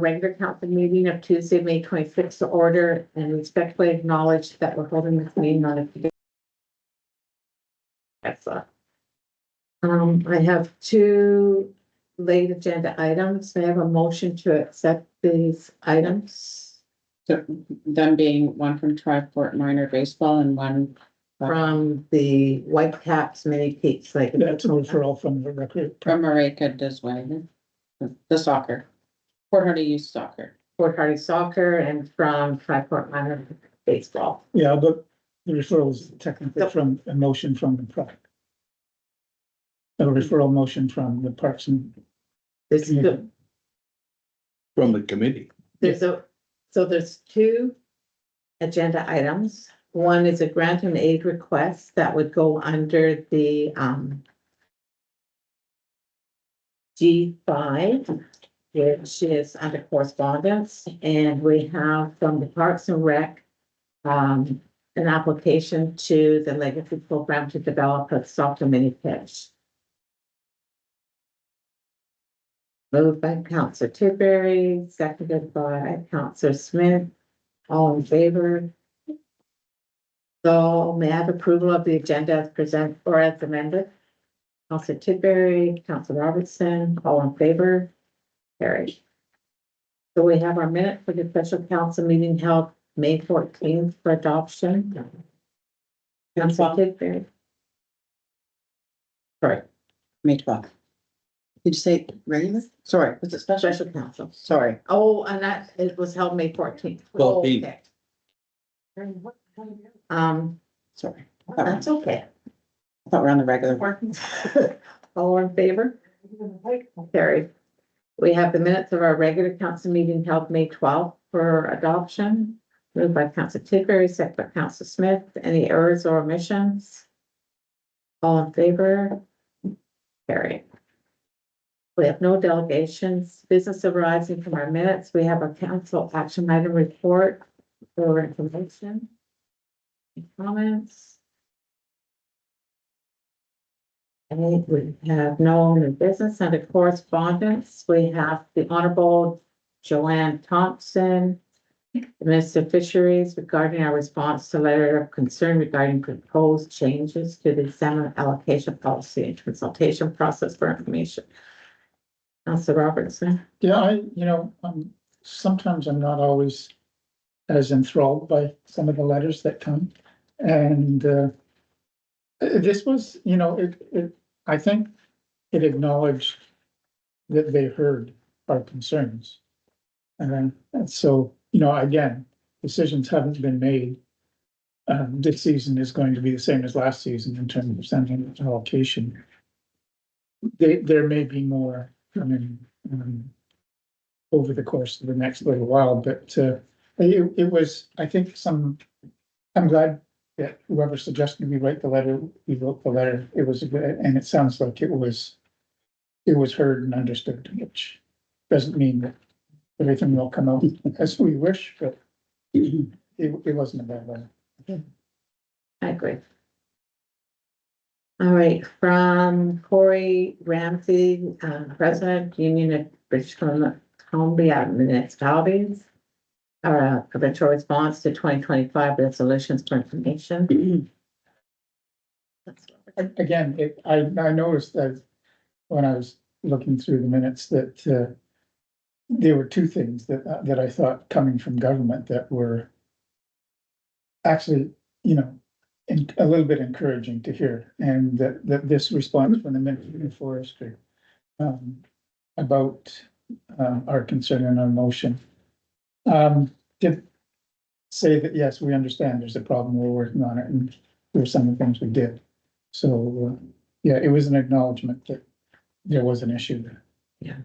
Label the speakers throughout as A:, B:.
A: regular council meeting of Tuesday, May 26th to order and respectfully acknowledge that we're holding this meeting on a I have two late agenda items. May I have a motion to accept these items
B: So, them being one from Tri-Port Minor Baseball and one
A: from the Whitecaps Mini Peaks? Like
C: That's a referral from the record.
B: from Marika Desway, the soccer, Port Hardy Youth Soccer.
A: Fort Hardy Soccer and from Tri-Port Minor Baseball.
C: Yeah, but the referral is technically from a motion from the park. A referral motion from the Parks and
A: This is the,
D: From the committee.
A: there's two agenda items. One is a grant and aid request that would go under the G5, which is under correspondence, and we have from the Parks and Rec an application to the Legacy Program to develop a soccer mini pitch. Moved by Councillor Tidbury, seconded by Councillor Smith. All in favor? So may I have approval of the agenda as presented or as amended? Councillor Tidbury, Councillor Robertson, all in favor? Carried. So we have our minute for the special council meeting held May 14th for adoption. Councillor Tidbury. Sorry,
B: May 12th. Did you say regular? Sorry, was it special?
A: special council.
B: Sorry.
A: Oh, and that, it was held May 14th.
D: 14th.
A: Okay.
B: Sorry.
A: That's okay.
B: I thought we're on the regular one.
A: All in favor? Carried. We have the minutes of our regular council meeting held May 12th for adoption. Moved by Councillor Tidbury, second by Councillor Smith. Any errors or omissions? All in favor? Carried. We have no delegations, business arising from our minutes. We have a council action item report for information. Any comments? And we have no new business under correspondence. We have the Honorable Joanne Thompson, Minister of Fisheries, regarding our response to letter of concern regarding proposed changes to the salmon allocation policy and consultation process for information. Councillor Robertson.
C: Yeah, sometimes I'm not always as enthralled by some of the letters that come. And this was, I think it acknowledged that they heard our concerns. And so, again, decisions haven't been made. This season is going to be the same as last season in terms of salmon allocation. There may be more coming over the course of the next little while, but it was, I think, I'm glad that whoever suggested we write the letter, we wrote the letter. It was, and it sounds like it was heard and understood, which doesn't mean that everything will come out as we wish, but it wasn't a bad letter.
A: I agree. All right, from Corey Ramsey, President, Union of British Columbia Municipalities. Our provincial response to 2025 resolutions for information.
C: Again, I noticed that when I was looking through the minutes that there were two things that I thought coming from government that were actually, a little bit encouraging to hear, and that this response from the Ministry of Forestry about our concern and our motion did say that, yes, we understand there's a problem, we're working on it, and there's some of the things we did. So, yeah, it was an acknowledgement that there was an issue there.
A: Yeah.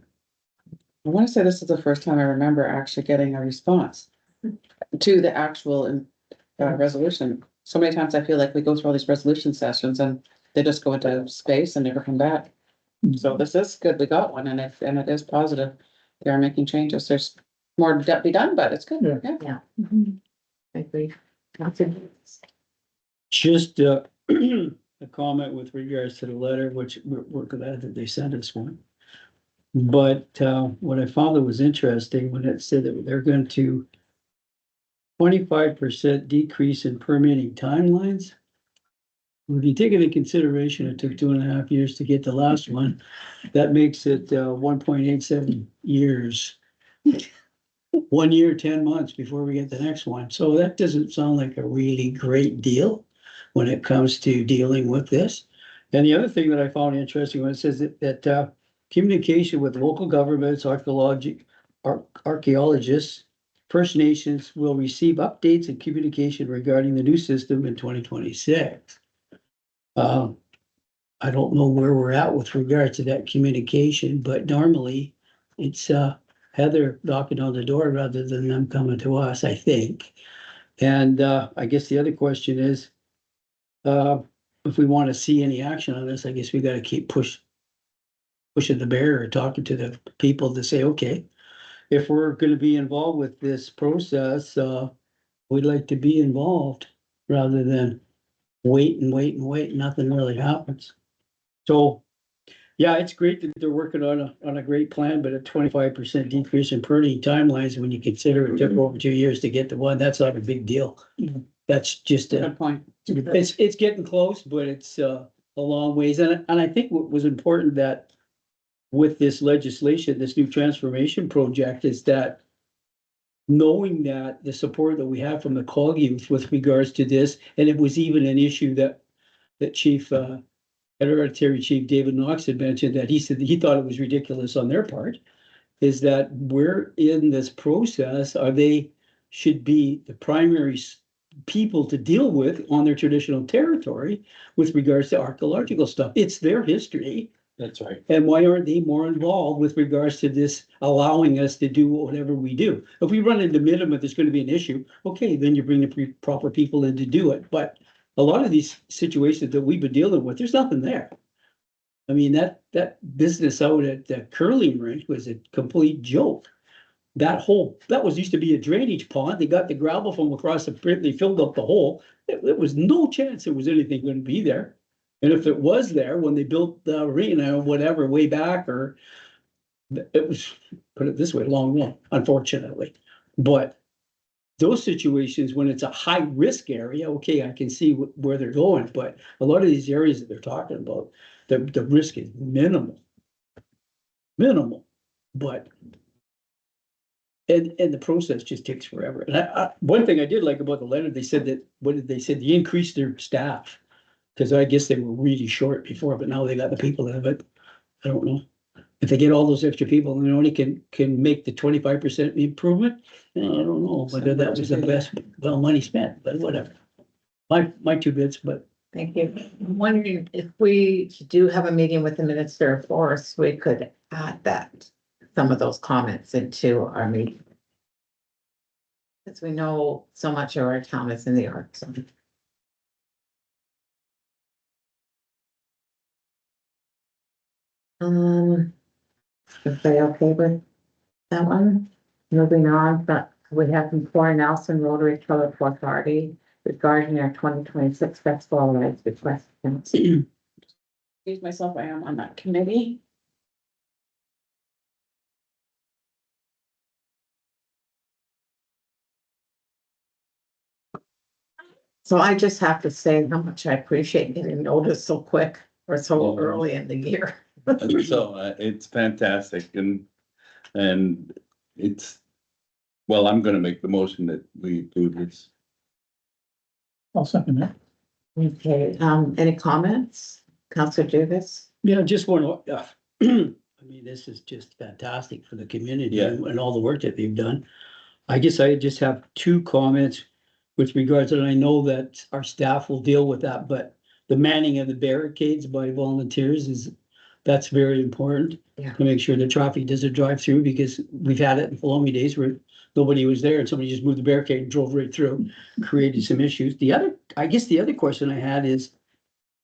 B: I want to say this is the first time I remember actually getting a response to the actual resolution. So many times I feel like we go through all these resolution sessions and they just go into space and never come back. So this is good. We got one, and it is positive. They are making changes. There's more to be done, but it's good.
C: Yeah.
A: Yeah. I agree.
E: Just a comment with regards to the letter, which we're glad that they sent us one. But what I found that was interesting when it said that they're going to 25% decrease in permitting timelines. If you take into consideration, it took 2.5 years to get the last one, that makes it 1.87 years. 1 year, 10 months before we get the next one. So that doesn't sound like a really great deal when it comes to dealing with this. And the other thing that I found interesting when it says that communication with local governments, archaeologists, First Nations will receive updates and communication regarding the new system in 2026. I don't know where we're at with regard to that communication, but normally it's Heather knocking on the door rather than them coming to us, I think. And I guess the other question is, if we want to see any action on this, I guess we got to keep pushing the barrier, talking to the people to say, okay, if we're going to be involved with this process, we'd like to be involved rather than wait and wait and wait, nothing really happens. So, yeah, it's great that they're working on a great plan, but a 25% decrease in permitting timelines, when you consider it took over 2 years to get the one, that's not a big deal. That's just
B: Good point.
E: it's getting close, but it's a long ways. And I think what was important that with this legislation, this new transformation project, is that knowing that the support that we have from the COG youth with regards to this, and it was even an issue that Chief Hereditary Chief David Knox had mentioned, that he said that he thought it was ridiculous on their part, is that we're in this process, they should be the primary people to deal with on their traditional territory with regards to archaeological stuff. It's their history.
D: That's right.
E: And why aren't they more involved with regards to this, allowing us to do whatever we do? If we run into minimum, there's going to be an issue. Okay, then you bring the proper people in to do it. But a lot of these situations that we've been dealing with, there's nothing there. I mean, that business out at the curling rink was a complete joke. That was used to be a drainage pond. They got the gravel from across the pit, they filled up the hole. There was no chance there was anything going to be there. And if it was there when they built the arena or whatever way back, or it was, put it this way, long one, unfortunately. But those situations when it's a high risk area, okay, I can see where they're going, but a lot of these areas that they're talking about, the risk is minimal. But and the process just takes forever. And one thing I did like about the letter, they said that, what did they say? They increased their staff. Because I guess they were really short before, but now they got the people in it. I don't know. If they get all those extra people and they only can make the 25% improvement, I don't know whether that was the best, money spent, but whatever. My 2 bits, but
A: Thank you. I'm wondering if we do have a meeting with the Minister of Forests, we could add some of those comments into our meeting. Because we know so much of our town is in the arts. Everybody okay with that one? Moving on, but we have from Cora Nelson, Rotary Club Authority, regarding our 2026 festival rights request.
B: Excuse myself, I am on that committee.
A: So I just have to say how much I appreciate getting noticed so quick or so
D: Yeah.
A: early in the year.
D: So it's fantastic and it's, well, I'm gonna make the motion that we do this.
C: I'll second that.
A: Okay, any comments? Councilor Dugas?
E: yeah, just one. I mean, this is just fantastic for the community
D: Yeah.
E: and all the work that they've done. I guess I just have 2 comments with regards to, and I know that our staff will deal with that, but the manning of the barricades by volunteers that's very important.
A: Yeah.
E: To make sure the traffic doesn't drive through, because we've had it in Palomie days where nobody was there and somebody just moved the barricade and drove right through, created some issues. I guess the other question I had is,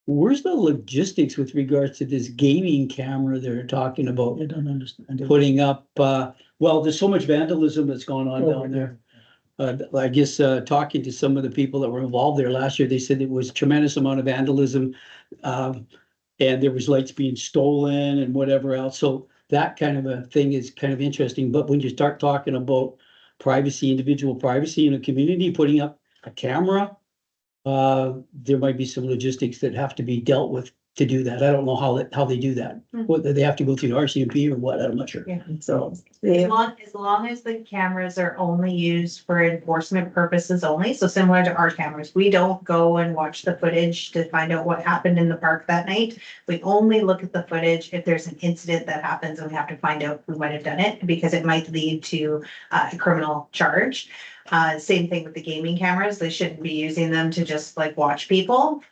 E: where's the logistics with regards to this gaming camera they're talking about
C: I don't understand.
E: putting up? Well, there's so much vandalism that's gone on down there. I guess, talking to some of the people that were involved there last year, they said it was tremendous amount of vandalism. And there was lights being stolen and whatever else. So that kind of a thing is kind of interesting, but when you start talking about privacy, individual privacy in a community, putting up a camera, there might be some logistics that have to be dealt with to do that. I don't know how they do that. Whether they have to go through the RCMP or what, I'm not sure.
F: Yeah.
E: So,
F: As long as the cameras are only used for enforcement purposes only, so similar to our cameras, we don't go and watch the footage to find out what happened in the park that night. We only look at the footage if there's an incident that happens and we have to find out who might have done it, because it might lead to a criminal charge. Same thing with the gaming cameras, they shouldn't be using them to just like watch people.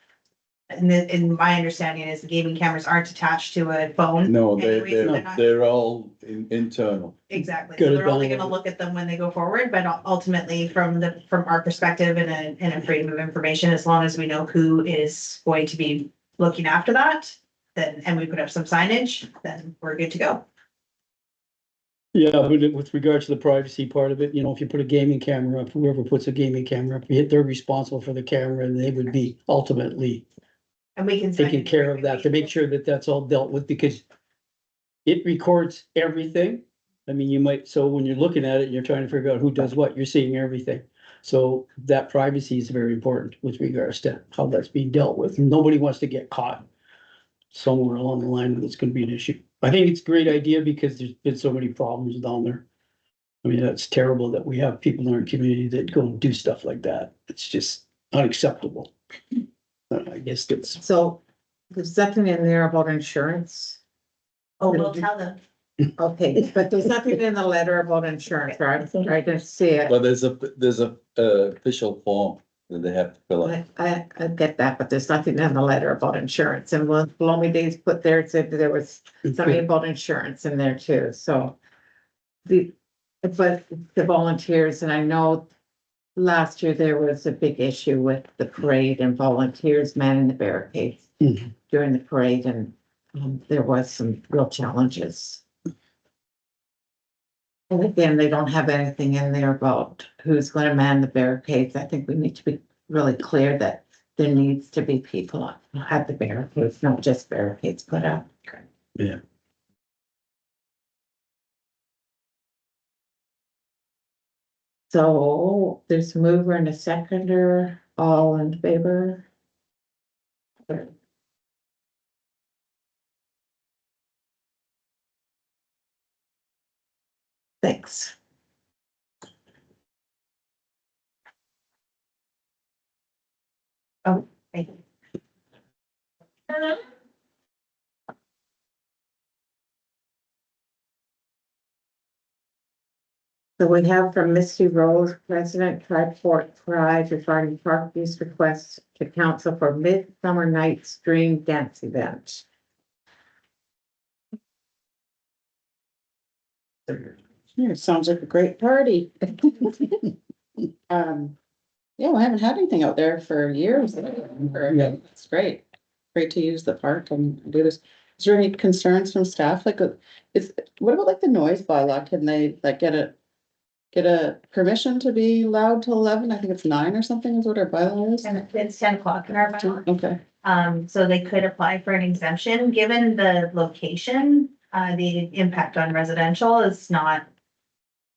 F: And my understanding is the gaming cameras aren't attached to a phone.
D: No,
F: Anyways, they're not-
D: they're all internal.
F: Exactly,
E: Good
F: so they're only
E: advantage.
F: gonna look at them when they go forward, but ultimately, from our perspective and a freedom of information, as long as we know who is going to be looking after that, then, and we put up some signage, then we're good to go.
E: yeah, with regard to the privacy part of it, you know, if you put a gaming camera up, whoever puts a gaming camera up, they're responsible for the camera and they would be ultimately
F: And we can.
E: taking care of that to make sure that that's all dealt with, because it records everything. I mean, you might, so when you're looking at it, you're trying to figure out who does what, you're seeing everything. So that privacy is very important with regards to how that's being dealt with. Nobody wants to get caught somewhere along the line that's gonna be an issue. I think it's a great idea because there's been so many problems down there. I mean, that's terrible that we have people in our community that go and do stuff like that. It's just unacceptable. I guess that's,
A: So there's nothing in there about insurance.
F: Oh, we'll tell them.
A: Okay, but there's nothing in the letter about insurance, right? I didn't see it.
D: But there's a official form that they have to fill out.
A: I get that, but there's nothing in the letter about insurance. And when Blomy Days put there, it said that there was something about insurance in there too, so. But the volunteers, and I know last year there was a big issue with the parade and volunteers manning the barricades
E: Mhm.
A: during the parade, and there was some real challenges. And again, they don't have anything in there about who's gonna man the barricades. I think we need to be really clear that there needs to be people at the barricades, not just barricades put up.
E: yeah.
A: So there's a mover and a seconder, all in favor? Thanks.
F: Thank you.
A: So we have from Misty Rose, President, Triport Pride, regarding park use requests to council for Midsummer Night's Dream Dance event.
B: Yeah, it sounds like a great party. Yeah, we haven't had anything out there for years.
E: Yeah.
B: It's great. Great to use the park and do this. Is there any concerns from staff? Like, what about like the noise bylaw? Can they like get a permission to be loud till 11? I think it's 9 or something is what our bylaw is.
F: And it's 10 o'clock in our bylaw.
B: Okay,
F: So they could apply for an exemption, given the location, the impact on residential is not.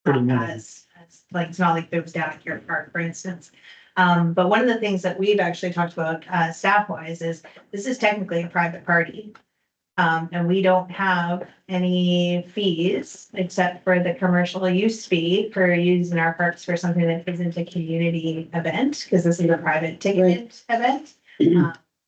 E: Pretty
F: Not
E: minimal.
F: as, like, it's not like it was down at your park, for instance. But one of the things that we've actually talked about, staff wise, is this is technically a private party. And we don't have any fees except for the commercial use fee for using our parks for something that isn't a community event, because this is a private ticketed event.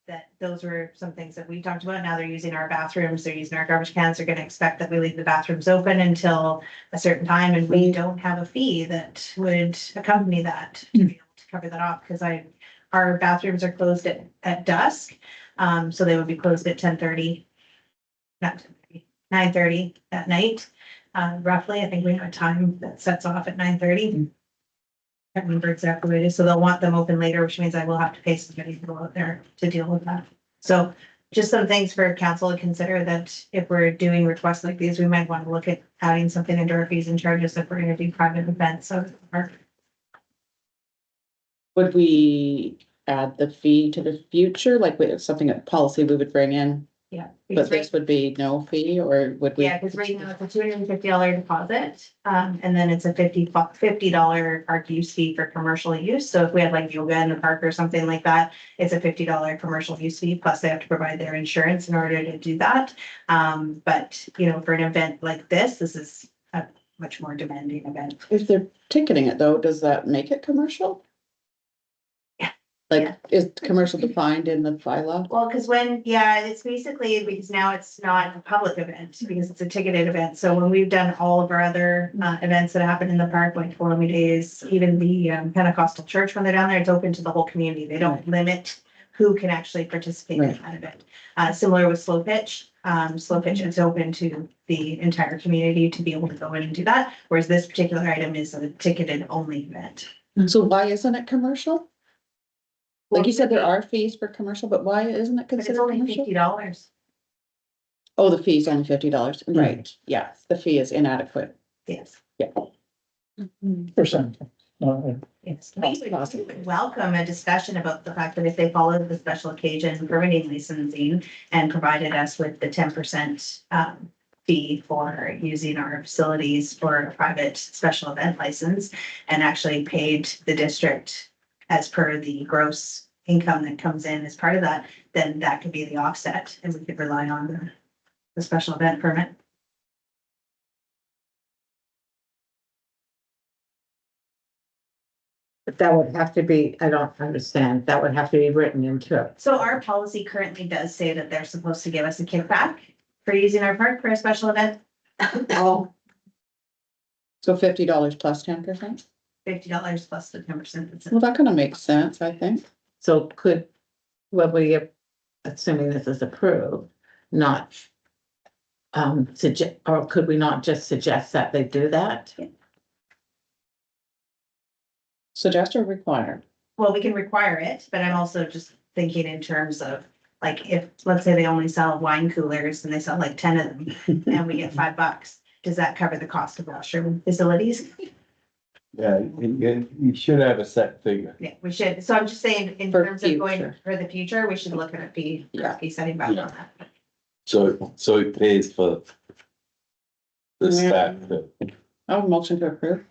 F: That those were some things that we talked about. Now they're using our bathrooms, they're using our garbage cans, they're gonna expect that we leave the bathrooms open until a certain time, and we don't have a fee that would accompany that to be able to cover that off, because our bathrooms are closed at dusk. So they would be closed at 10:30. Not 10:30, 9:30 at night, roughly. I think we have a time that sets off at 9:30. I can't remember exactly what it is, so they'll want them open later, which means I will have to pay somebody to go out there to deal with that. So just some things for council to consider, that if we're doing requests like these, we might want to look at adding something into our fees and charges if we're gonna do private events, so.
B: would we add the fee to the future? Like, something, a policy we would bring in?
F: Yeah.
B: But
F: Because
B: this would be no fee, or would we?
F: Yeah, because right now it's a $250 deposit, and then it's a $50 park use fee for commercial use. So if we had like yoga in the park or something like that, it's a $50 commercial use fee, plus they have to provide their insurance in order to do that. But you know, for an event like this is a much more demanding event.
B: If they're ticketing it though, does that make it commercial?
F: Yeah.
B: Like,
F: Yeah.
B: is commercial defined in the bylaw?
F: Well, because it's basically, because now it's not a public event, because it's a ticketed event. So when we've done all of our other events that happen in the park, like Forley Days, even the Pentecostal church, when they're down there, it's open to the whole community. They don't limit who can actually participate in
B: Right.
F: that event. Similar with Slow Pitch. Slow Pitch is open to the entire community to be able to go in and do that, whereas this particular item is a ticketed only event.
B: So why isn't it commercial? Like you said, there are fees for commercial, but why isn't it
F: But it's
B: considered
F: only
B: commercial?
F: $50.
B: Oh, the fee's only $50, right, yeah, the fee is inadequate.
F: Yes.
B: Yeah.
C: For some.
F: Yes, we would welcome a discussion about the fact that if they followed the special occasion permitting licensing and provided us with the 10% fee for using our facilities for a private special event license and actually paid the district as per the gross income that comes in as part of that, then that could be the offset and we could rely on the special event permit.
A: But that would have to be, I don't understand, that would have to be written into it.
F: So our policy currently does say that they're supposed to give us a kickback for using our park for a special event.
A: Oh,
B: So $50 plus 10%?
F: $50 plus the 10%.
B: Well, that kind of makes sense, I think.
A: so could, what we, assuming this is approved, not suggest, or could we not just suggest that they do that?
B: Suggest or require?
F: Well, we can require it, but I'm also just thinking in terms of, like, if, let's say they only sell wine coolers and they sell like 10 of them and we get $5, does that cover the cost of washroom facilities?
D: Yeah, you should have a set figure.
F: Yeah, we should. So I'm just saying, in
B: For
F: terms of going
B: future.
F: for the future, we should look at a fee,
B: Yeah.
F: fee setting back on that.
D: So it pays for the staff.
B: I would motion to approve.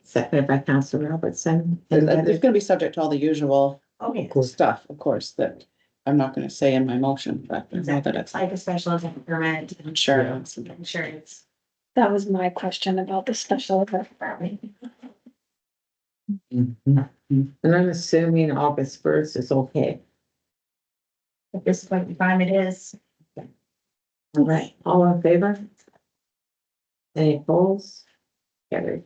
A: Seconded by Councilor Robertson.
B: It's gonna be subject to all the usual
F: Okay.
B: stuff, of course, that I'm not gonna say in my motion, but I know that it's.
F: Like a special event permit,
B: Insurance.
F: insurance.
G: That was my question about the special event.
A: And I'm assuming August 1st is okay.
F: At this point in time, it is.
A: All right, all in favor? Any opposed? Carried.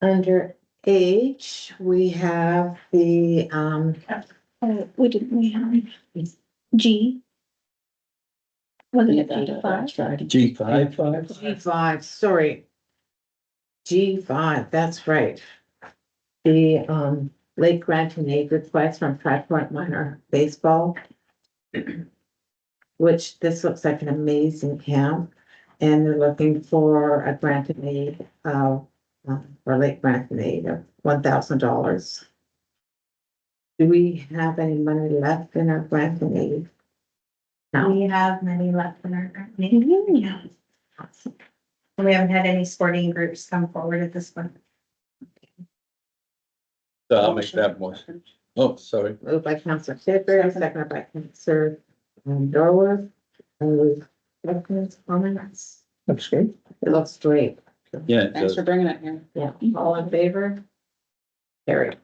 A: Under H, we have the,
G: We have G. Wasn't it G5?
E: G5.
A: G5, sorry. G5, that's right. The, Lake Grant and Aid request from Tri Point Minor Baseball. Which this looks like an amazing camp, and they're looking for a grant and aid, or Lake Grant and Aid of $1,000. Do we have any money left in our grant and aid? No.
F: We have many left in our company. Yeah. We haven't had any sporting groups come forward at this point.
D: So I'll make that motion. Oh, sorry.
A: Moved by Councilor Tipper, seconded by Councilor Dorward. Questions, comments?
C: Looks good.
A: It looks great.
D: Yeah, it
B: Thanks
D: does.
B: for bringing it here.
A: Yeah, all in favor? Carried.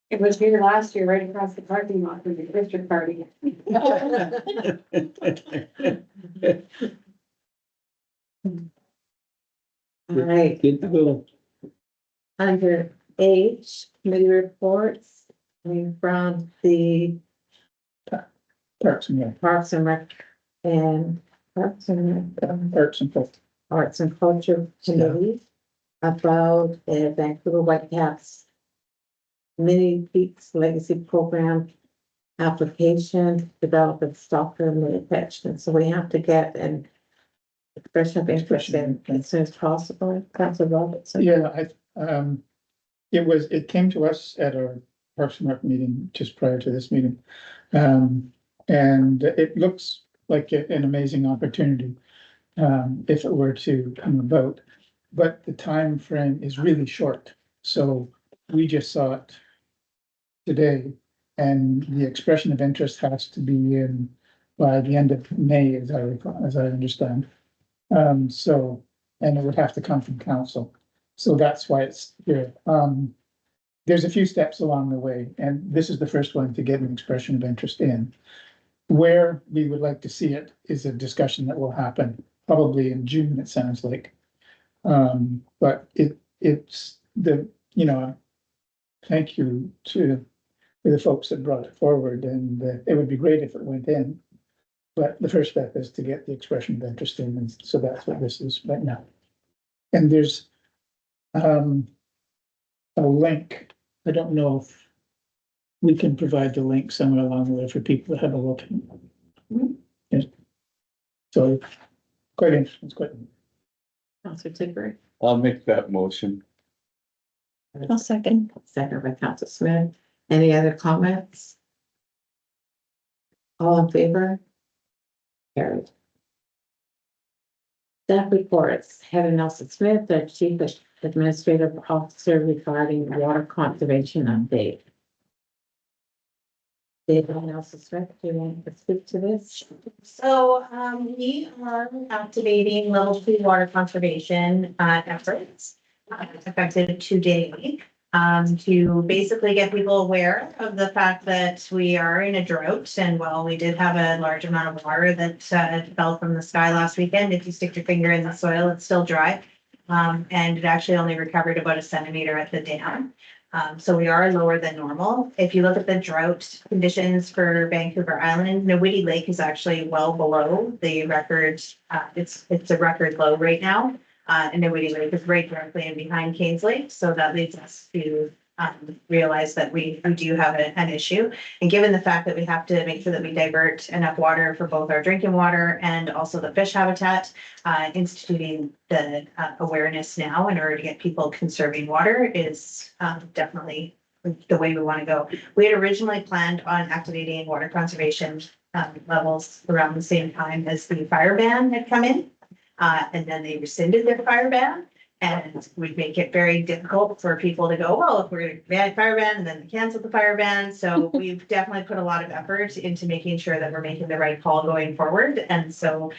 G: It was here last year, right across the parking lot for the district party.
A: All right,
E: Good to go.
A: under H, committee reports, coming from the
C: Parks and Rec,
A: Parks and Rec and Parks and Rec,
C: Parks and Rec.
A: Arts and Culture Committee about the Vancouver Whitecaps Mini Peaks Legacy Program application, develop and stalker mini pitch. And so we have to get an expression of interest in as soon as possible. Councilor Robertson.
C: Yeah, it came to us at our Parks and Rec meeting just prior to this meeting. And it looks like an amazing opportunity, if it were to come about. But the time frame is really short, so we just saw it today. And the expression of interest has to be in by the end of May, as I recall, as I understand. So, and it would have to come from council. So that's why it's here. There's a few steps along the way, and this is the first one to get an expression of interest in. Where we would like to see it is a discussion that will happen probably in June, it sounds like. But it's the, thank you to the folks that brought it forward, and it would be great if it went in. But the first step is to get the expression of interest in, and so that's what this is right now. And there's a link. I don't know if we can provide the link somewhere along the way for people to have a look. Yes. So quite interesting, it's quite.
A: Counselor Tigray,
D: I'll make that motion.
H: I'll second.
A: second by Counselor Smith. Any other comments? All in favor? Carried. Staff reports, Heather Nelson Smith, the Chief Administrative Officer regarding water conservation update. David Nelson Smith, do you want to speak to this?
F: So, we are activating level 2 water conservation, efforts, effective today. To basically get people aware of the fact that we are in a drought, and while we did have a large amount of water that, fell from the sky last weekend, if you stick your finger in the soil, it's still dry. And it actually only recovered about 1 centimeter at the dam. So we are lower than normal. If you look at the drought conditions for Vancouver Island, Nowitty Lake is actually well below the record. It's a record low right now. And Nowitty Lake is right directly in behind Canes Lake. So that leads us to realize that we do have an issue. And given the fact that we have to make sure that we divert enough water for both our drinking water and also the fish habitat, instituting the awareness now in order to get people conserving water is definitely the way we want to go. We had originally planned on activating water conservation levels around the same time as the fire ban had come in. And then they rescinded their fire ban. And we'd make it very difficult for people to go, well, if we're gonna ban fire ban, and then they cancel the fire ban. So we've definitely put a lot of effort into making sure that we're making the right call going forward. And so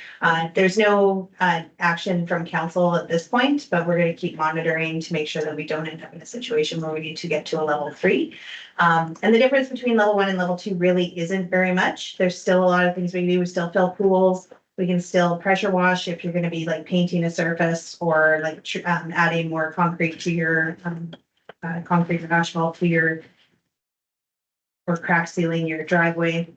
F: there's no action from council at this point, but we're gonna keep monitoring to make sure that we don't end up in a situation where we need to get to a level 3. And the difference between level 1 and level 2 really isn't very much. There's still a lot of things we can do. We still fill pools. We can still pressure wash if you're gonna be like painting a surface or like adding more concrete to your concrete and asphalt to your or crack sealing your driveway,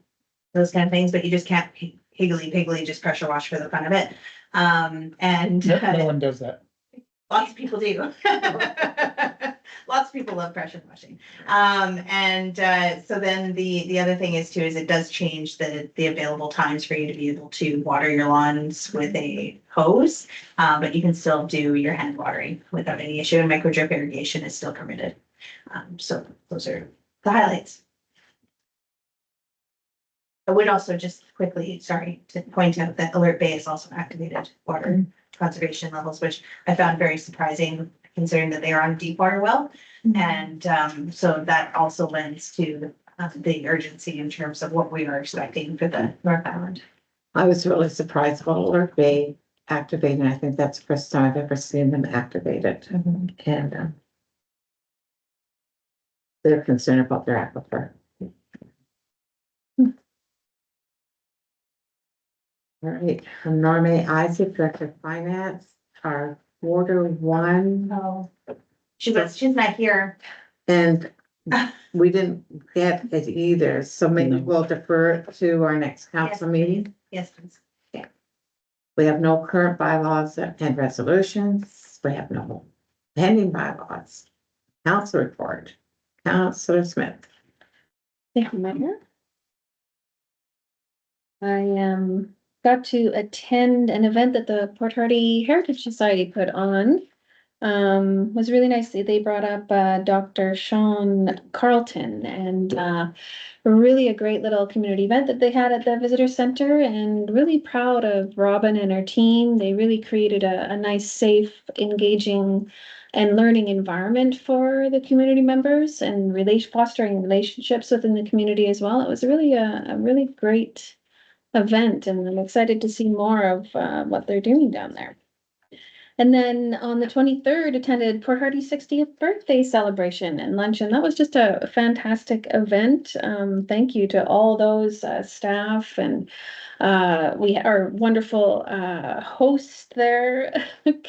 F: those kind of things, but you just can't higgly just pressure wash for the fun of it. And
C: No one does that.
F: lots of people do. Lots of people love pressure washing. So then the other thing is too, is it does change the available times for you to be able to water your lawns with a hose. But you can still do your hand watering without any issue, and micro drip irrigation is still permitted. So those are the highlights. I would also just quickly, sorry, to point out that Alert Bay has also activated water conservation levels, which I found very surprising considering that they are on a deep water well. And so that also lends to the urgency in terms of what we are expecting for the North Island.
A: I was really surprised about Alert Bay activating. I think that's the first time I've ever seen them activated. And they're concerned about their aquifer. All right, Norma Isaac, Director of Finance, our quarter 1.
F: Oh, she's not here.
A: And we didn't get it either, so maybe we'll defer it to our next council meeting.
F: Yes, please.
A: We have no current bylaws and resolutions. We have no pending bylaws. Council report, Councilor Smith.
H: Thank you, Mayor. I got to attend an event that the Port Hardy Heritage Society put on was really nice. They brought up Dr. Sean Carlton and really a great little community event that they had at the visitor center, and really proud of Robin and her team. They really created a nice, safe, engaging and learning environment for the community members, and fostering relationships within the community as well. It was really a really great event, and I'm excited to see more of what they're doing down there. And then on the 23rd, attended Port Hardy's 60th birthday celebration and luncheon. That was just a fantastic event. Thank you to all those staff, and our wonderful host there,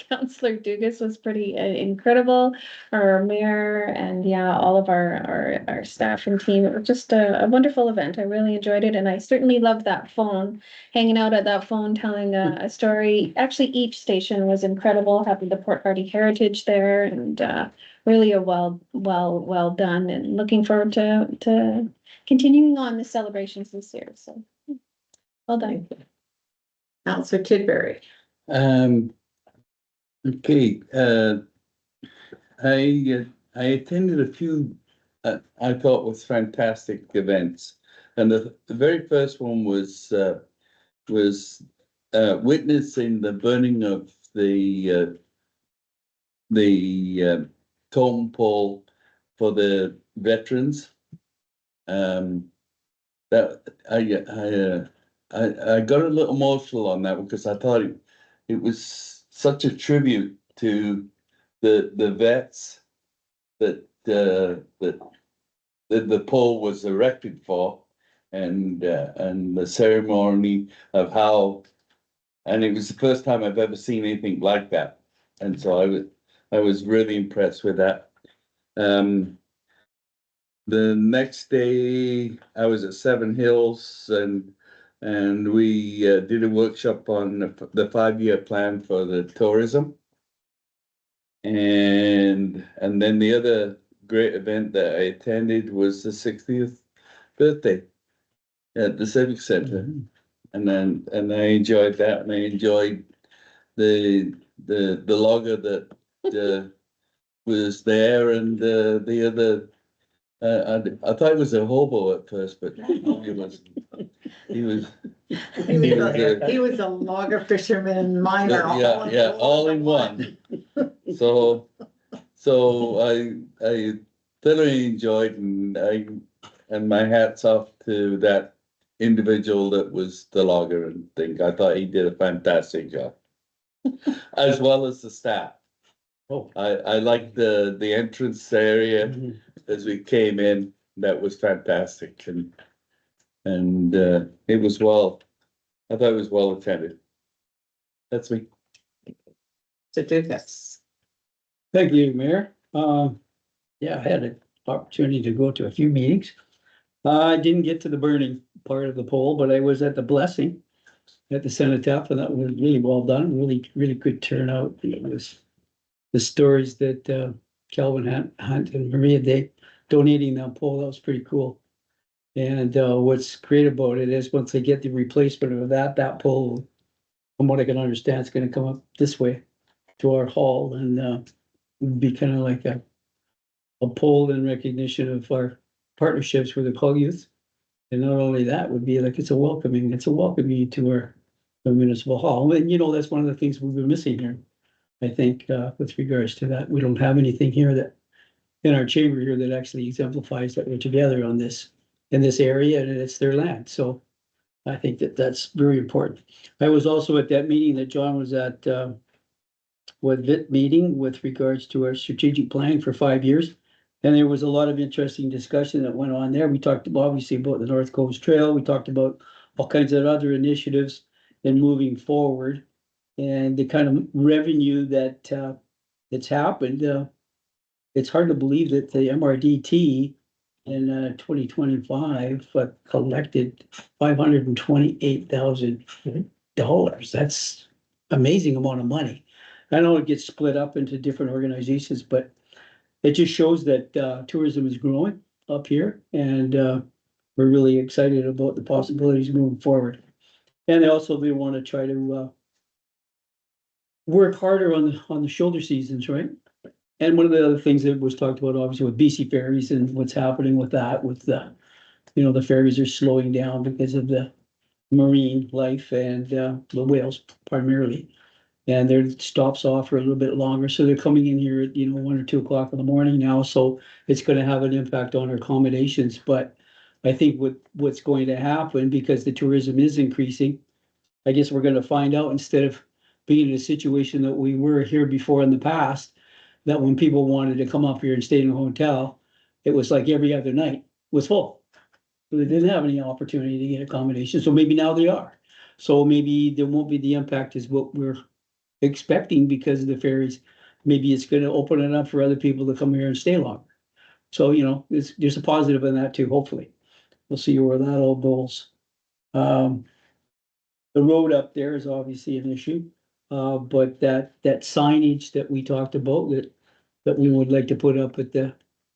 H: Councillor Dugas, was pretty incredible. Our mayor and all of our staff and team. It was just a wonderful event. I really enjoyed it, and I certainly loved that phone, hanging out at that phone, telling a story. Actually, each station was incredible, having the Port Hardy heritage there, and really a well done, and looking forward to continuing on the celebrations this year. So well done.
A: Counselor Tidbury.
D: Okay, I attended a few, I thought was fantastic events. And the very first one was witnessing the burning of the totem pole for the veterans. That I got a little emotional on that because I thought it was such a tribute to the vets that the pole was erected for, and the ceremony of how, and it was the first time I've ever seen anything like that, and so I was really impressed with that. The next day I was at Seven Hills, and we did a workshop on the 5-year plan for the tourism. And then the other great event that I attended was the 60th birthday at the Civic Center. And I enjoyed that, and I enjoyed the logger that was there, and the other. I thought it was a hobo at first, but he wasn't. He was
A: He was a logger, fisherman, miner.
D: all in one. So I thoroughly enjoyed, and my hat's off to that individual that was the logger and thing. I thought he did a fantastic job, as well as the staff.
E: Oh.
D: I liked the entrance area as we came in. That was fantastic, and it was I thought it was well attended. That's me.
A: To do this.
E: Thank you, Mayor. Yeah, I had an opportunity to go to a few meetings. I didn't get to the burning part of the poll, but I was at the blessing at the cenotaph, and that was really well done. Really good turnout. It was the stories that Calvin Hunt and Maria Day donating that pole. That was pretty cool. And what's great about it is once they get the replacement of that pole, from what I can understand, it's going to come up this way to our hall, and be kind of like a pole in recognition of our partnerships with the Hull Youth. And not only that, would be like it's a welcoming to our municipal hall. And that's one of the things we've been missing here. I think with regards to that, we don't have anything here that in our chamber here that actually exemplifies that we're together on this in this area, and it's their land. So I think that's very important. I was also at that meeting that John was at, with VIT meeting with regards to our strategic plan for 5 years. And there was a lot of interesting discussion that went on there. We talked obviously about the North Coast Trail. We talked about all kinds of other initiatives and moving forward, and the kind of revenue that's happened. It's hard to believe that the MRDT in 2025 collected $528,000. That's amazing amount of money. I know it gets split up into different organizations, but it just shows that tourism is growing up here, and we're really excited about the possibilities moving forward. And also, we want to try to work harder on the shoulder seasons, right? And one of the other things that was talked about, obviously, with BC ferries and what's happening with that, with the, the ferries are slowing down because of the marine life and, the whales primarily. And their stops off for a little bit longer, so they're coming in here at, 1 or 2 o'clock in the morning now, so it's gonna have an impact on our accommodations, but I think what's going to happen, because the tourism is increasing, I guess we're gonna find out, instead of being in a situation that we were here before in the past, that when people wanted to come up here and stay in a hotel, it was like every other night was full. So they didn't have any opportunity to get accommodations, so maybe now they are. So maybe there won't be the impact as what we're expecting because of the ferries. Maybe it's gonna open it up for other people to come here and stay longer. So, there's a positive in that too, hopefully. We'll see where that all goes. The road up there is obviously an issue, but that signage that we talked about, that we would like to put up at the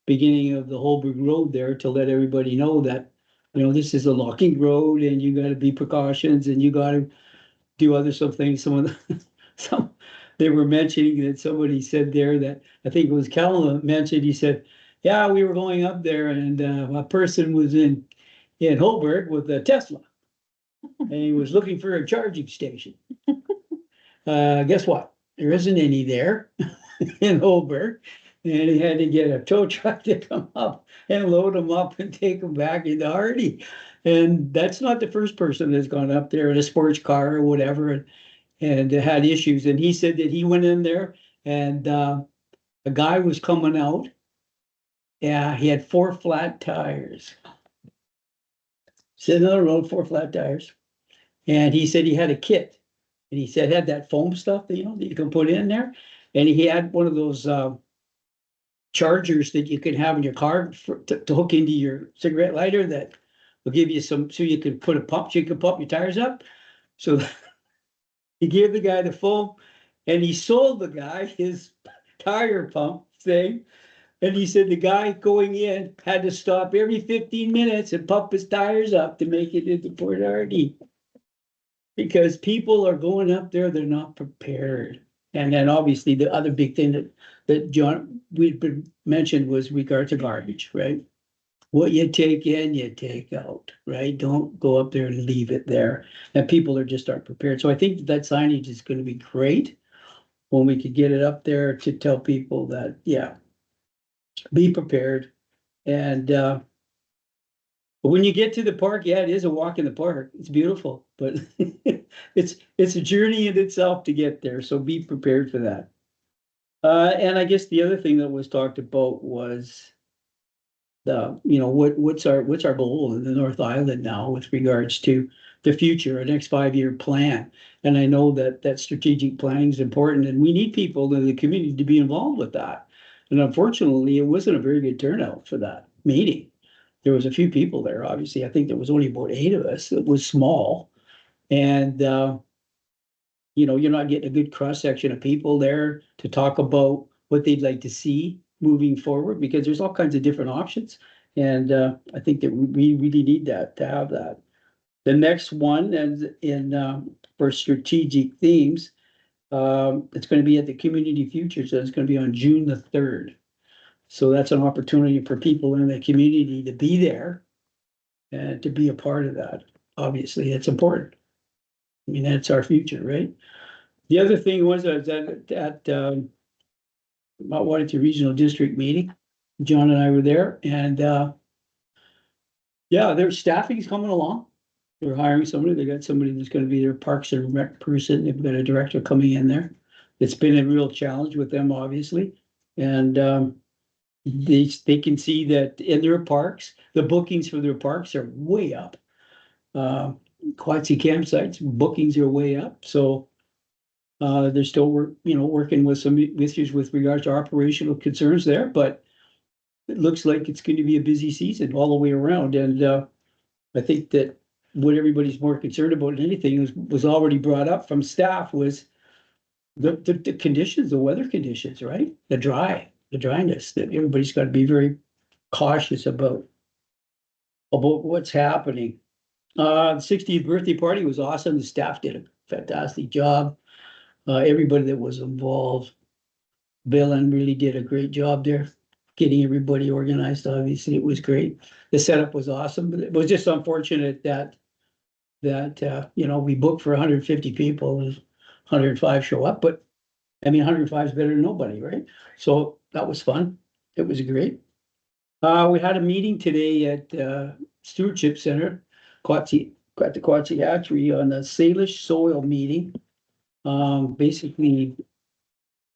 E: beginning of the Holbrook Road there to let everybody know that, this is a locking road and you gotta be precautions and you gotta do some things, they were mentioning that somebody said there that, I think it was Callum mentioned, he said, yeah, we were going up there and, a person was in Holbrook with a Tesla. And he was looking for a charging station. Guess what? There isn't any there in Holbrook. And he had to get a tow truck to come up and load him up and take him back into Hardy. And that's not the first person that's gone up there in a sports car or whatever and had issues. And he said that he went in there and a guy was coming out. Yeah, he had 4 flat tires. Sitting on the road, 4 flat tires. And he said he had a kit. And he said had that foam stuff that, that you can put in there. And he had one of those chargers that you can have in your car to hook into your cigarette lighter that will give you so you can put a pump, so you can pump your tires up. So he gave the guy the foam and he sold the guy his tire pump thing. And he said the guy going in had to stop every 15 minutes and pump his tires up to make it into Port Hardy. Because people are going up there, they're not prepared. And then obviously the other big thing that John, we'd been mentioned was regard to garbage, right? What you take in, you take out, right? Don't go up there and leave it there. And people just aren't prepared. So I think that signage is gonna be great when we could get it up there to tell people that, yeah, be prepared. And but when you get to the park, yeah, it is a walk in the park. It's beautiful, but it's a journey in itself to get there. So be prepared for that. And I guess the other thing that was talked about was what's our goal in the North Island now with regards to the future, our next 5-year plan. And I know that strategic planning is important, and we need people in the community to be involved with that. And unfortunately, it wasn't a very good turnout for that meeting. There was a few people there, obviously. I think there was only about 8 of us. It was small. And, you're not getting a good cross-section of people there to talk about what they'd like to see moving forward, because there's all kinds of different options. And I think that we really need that, to have that. The next one is for strategic themes. It's going to be at the Community Future, so it's going to be on June the 3rd. So that's an opportunity for people in the community to be there and to be a part of that. Obviously, it's important. I mean, that's our future, right? The other thing was that at Mount Washington Regional District meeting, John and I were there, and their staffing is coming along. They're hiring somebody. They got somebody that's going to be their Parks and Rec person. They've got a director coming in there. It's been a real challenge with them, obviously, and they can see that in their parks, the bookings for their parks are way up. Quatsi campsites bookings are way up, so they're still working with some issues with regards to operational concerns there, but it looks like it's going to be a busy season all the way around. And I think that what everybody's more concerned about than anything was already brought up from staff was the conditions, the weather conditions, right? The dryness, that everybody's got to be very cautious about what's happening. The 60th birthday party was awesome. The staff did a fantastic job. everybody that was involved. Belen really did a great job there, getting everybody organized. Obviously, it was great. The setup was awesome, but it was just unfortunate that you know, we booked for 150 people and 105 show up, but I mean, 105 is better than nobody, right? So that was fun. It was great. We had a meeting today at Stewardship Center, at the Quatsi Hatchery on the Salish soil meeting. Basically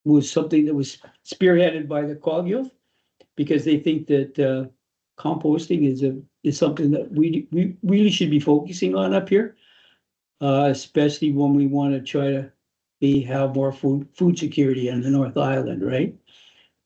E: was something that was spearheaded by the Quag because they think that composting is something that we really should be focusing on up here. Especially when we want to try to have more food security in the North Island, right?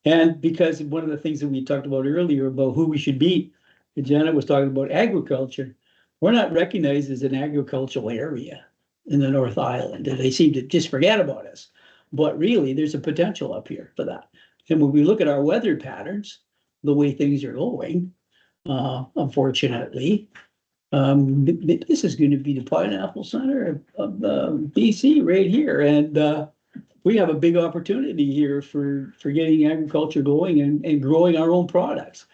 E: And because one of the things that we talked about earlier about who we should be, and Janet was talking about agriculture. We're not recognized as an agricultural area in the North Island, and they seem to just forget about us. But really, there's a potential up here for that. And when we look at our weather patterns, the way things are going, unfortunately, this is going to be the pineapple center of BC right here. And we have a big opportunity here for getting agriculture going and growing our own products.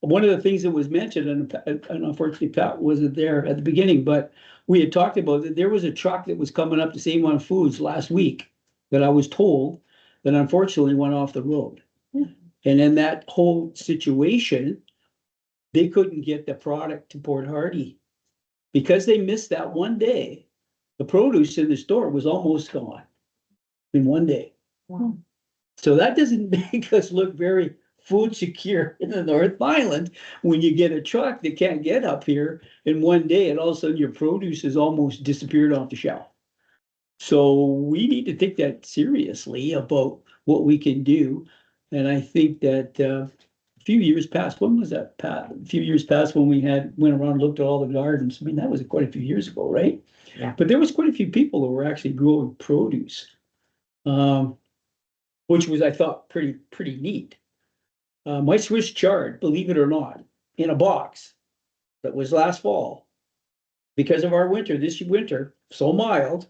E: One of the things that was mentioned, and unfortunately Pat wasn't there at the beginning, but we had talked about that there was a truck that was coming up to Save On Foods last week that I was told that unfortunately went off the road. And in that whole situation, they couldn't get the product to Port Hardy because they missed that one day. The produce in the store was almost gone in one day.
A: Wow.
E: So that doesn't make us look very food secure in the North Island when you get a truck that can't get up here in one day and all of a sudden your produce has almost disappeared off the shelf. So we need to take that seriously about what we can do. And I think that a few years past, when was that, Pat? A few years past when we went around and looked at all the gardens. I mean, that was quite a few years ago, right?
A: Yeah.
E: But there was quite a few people who were actually growing produce, which was, I thought, pretty neat. My Swiss chard, believe it or not, in a box that was last fall, because of our winter, this winter, so mild,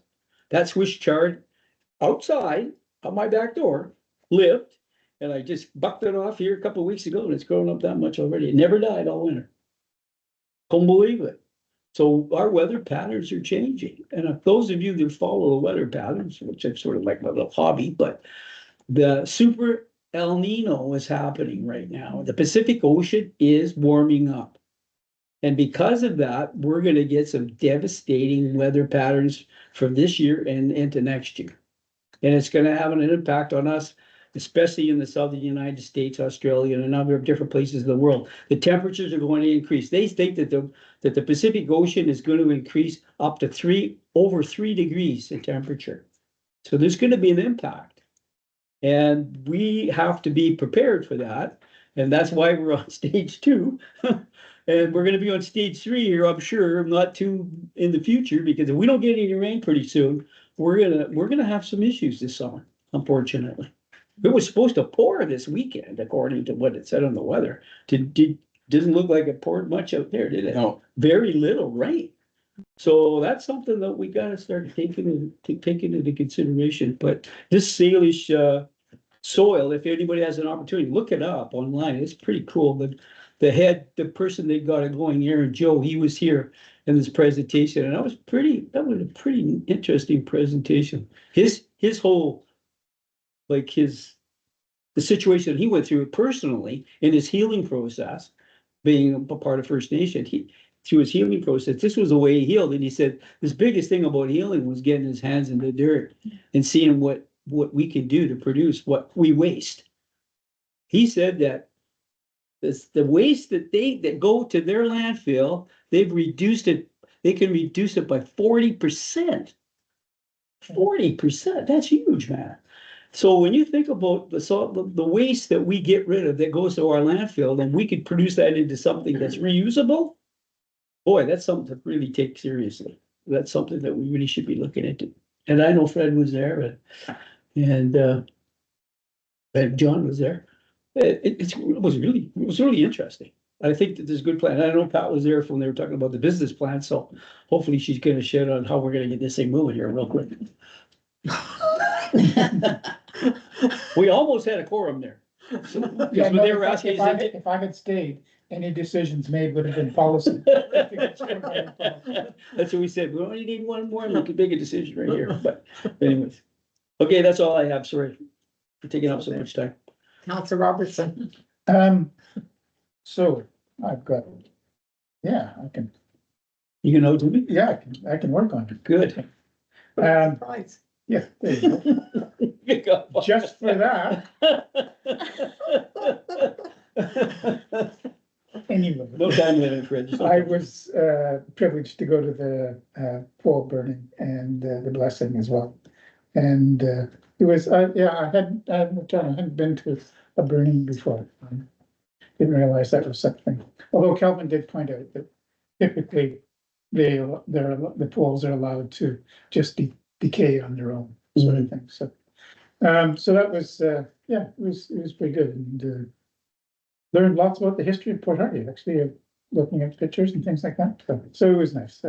E: that Swiss chard outside of my back door lived, and I just bucked it off here a couple of weeks ago, and it's grown up that much already. It never died all winter. Couldn't believe it. So our weather patterns are changing, and if those of you that follow the weather patterns, which is sort of like my little hobby, but the super El Nino is happening right now. The Pacific Ocean is warming up. And because of that, we're going to get some devastating weather patterns from this year and into next year. And it's going to have an impact on us, especially in the southern United States, Australia, and a number of different places in the world. The temperatures are going to increase. They think that the Pacific Ocean is going to increase up to over 3 degrees in temperature. So there's going to be an impact. And we have to be prepared for that. And that's why we're on stage 2. And we're going to be on stage 3 here, I'm sure, not too in the future, because if we don't get any rain pretty soon, we're gonna have some issues this summer, unfortunately. It was supposed to pour this weekend, according to what it said on the weather. Doesn't look like it poured much out there, did it?
D: No.
E: Very little rain. So that's something that we gotta start taking into consideration. But this Salish soil, if anybody has an opportunity, look it up online. It's pretty cool. The person that got it going, Aaron Joe, he was here in this presentation, and that was a pretty interesting presentation. His whole, like the situation he went through personally in his healing process, being a part of First Nation, through his healing process, this was the way he healed. And he said this biggest thing about healing was getting his hands in the dirt and seeing what we can do to produce what we waste. He said that the waste that go to their landfill, they've reduced it. They can reduce it by 40%. 40%. That's huge, man. So when you think about the waste that we get rid of that goes to our landfill, then we could produce that into something that's reusable. Boy, that's something to really take seriously. That's something that we really should be looking into. And I know Fred was there, and John was there. It was really interesting. I think that there's a good plan. I know Pat was there when they were talking about the business plan, so hopefully she's going to shed on how we're going to get this thing moving here real quick. We almost had a quorum there. So,
C: Yeah,
E: because
C: no,
E: they were asking,
C: if if I had stayed, any decisions made would have been policy.
E: that's what we said, we only need one more, and we could make a decision right here, but anyways. Okay, that's all I have, sorry for taking up so much time.
A: Counselor Robertson.
C: So I've got, yeah,
E: You can know to me?
C: I can work on it.
E: Good.
A: Surprise.
C: Yeah, there you go. Just for that, anyway.
E: No time limit, Fred. just no
C: I
E: time.
C: was privileged to go to the pole burning and the blessing as well. And it was, yeah, I hadn't been to a burning before. Didn't realize that was something. Although Calvin did point out that typically the poles are allowed to just decay on their own, sort of thing. So so that was yeah, it was pretty good, and learned lots about the history of Port Hardy, actually, looking at pictures and things like that. So it was nice.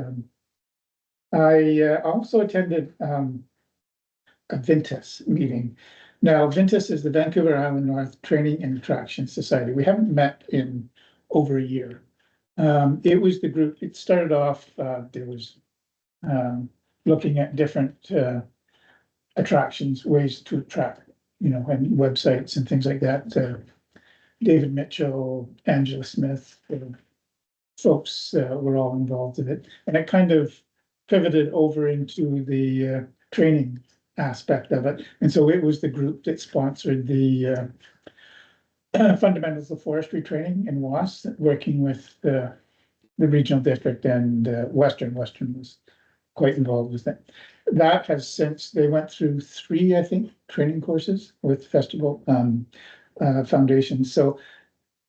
C: I also attended a Ventus meeting. Now, Ventus is the Vancouver Island North Training and Attraction Society. We haven't met in over a year. It was the group, it started off, there was looking at different attractions, ways to attract, and websites and things like that. David Mitchell, Angela Smith, folks were all involved in it. And it kind of pivoted over into the training aspect of it. And so it was the group that sponsored the fundamentals of forestry training in WAS, working with the regional district, and Western was quite involved with it. That has since, they went through 3, I think, training courses with Festival Foundation. So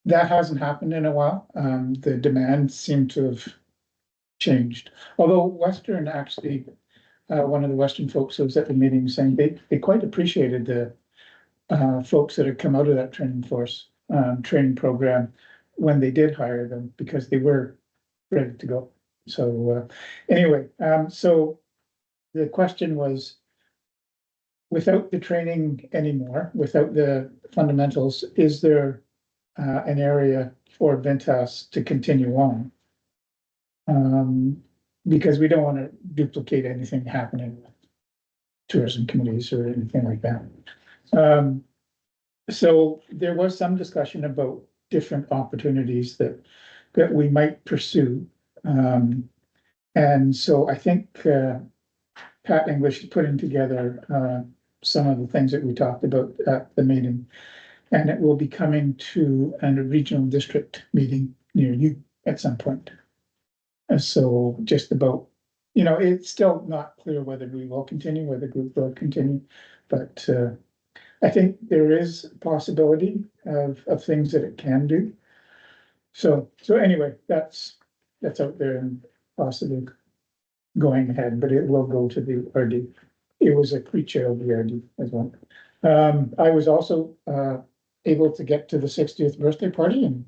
C: that hasn't happened in a while. The demand seemed to have changed. Although Western actually, one of the Western folks who was at the meeting saying they quite appreciated the folks that had come out of that training program when they did hire them, because they were ready to go. So anyway, so the question was, without the training anymore, without the fundamentals, is there an area for Ventas to continue on? Because we don't want to duplicate anything happening with tourism committees or anything like that. So there was some discussion about different opportunities that we might pursue. And so I think Pat English is putting together some of the things that we talked about at the meeting. And it will be coming to a regional district meeting near you at some point. And so just about, it's still not clear whether we will continue, whether the group will continue, but I think there is a possibility of things that it can do. So anyway, that's out there and possibly going ahead, but it will go to the RD. It was a pre-chair of the RD as well. I was also able to get to the 60th birthday party, and